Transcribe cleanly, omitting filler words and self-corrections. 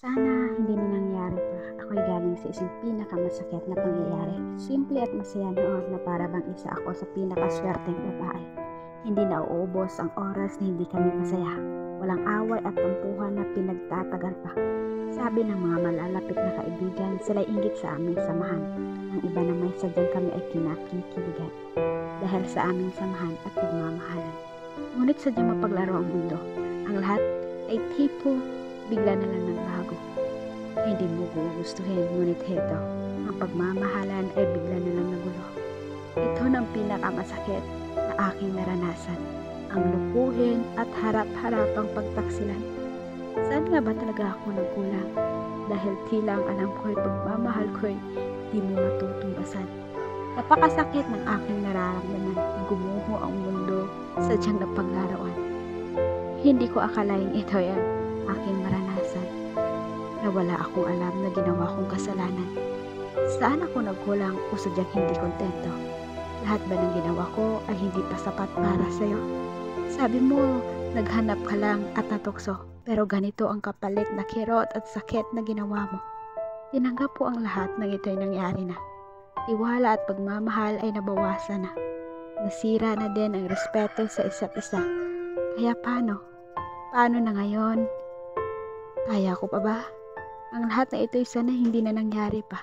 Sana hindi na nangyari pa. Ako'y galing sa isang pinakamasakit na pangyayari. Simple at masaya noon na para bang isa ako sa pinakaswerteng babae. Hindi na uubos ang oras na hindi kami masaya. Walang away at tampuhan na pinagtatagal pa. Sabi ng mga malalapit na kaibigan, sila'y inggit sa aming samahan. Ang iba na may sadyang kami ay kinakikiligan dahil sa aming samahan at pagmamahalan. Ngunit sadyang mapaglaro ang mundo. Ang lahat ay tipo bigla na lang nagbago. Hindi mo gugustuhin, ngunit heto, ang pagmamahalan ay bigla na lang nagulo. Ito na ang pinakamasakit na aking naranasan. Ang lukuhin at harap-harapang pagtaksilan. Saan nga ba talaga ako nagkulang? Dahil tila ang alam ko'y pagmamahal ko'y di mo matutumbasan. Napakasakit ng aking nararamdaman. Gumuho ang mundo, sadyang napaglarawan. Hindi ko akalaing ito yan aking maranasan, na wala akong alam na ginawa kong kasalanan. Saan ako nagkulang o sadyang hindi kontento? Lahat ba ng ginawa ko ay hindi pa sapat para sa'yo? Sabi mo, naghanap ka lang at natukso, pero ganito ang kapalit na kirot at sakit na ginawa mo. Tinanggap ko ang lahat ng ito'y nangyari na. Tiwala at pagmamahal ay nabawasan na. Nasira na din ang respeto sa isa't isa. Kaya paano? Paano na ngayon? Kaya ko pa ba? Ang lahat na ito'y sana hindi na nangyari pa.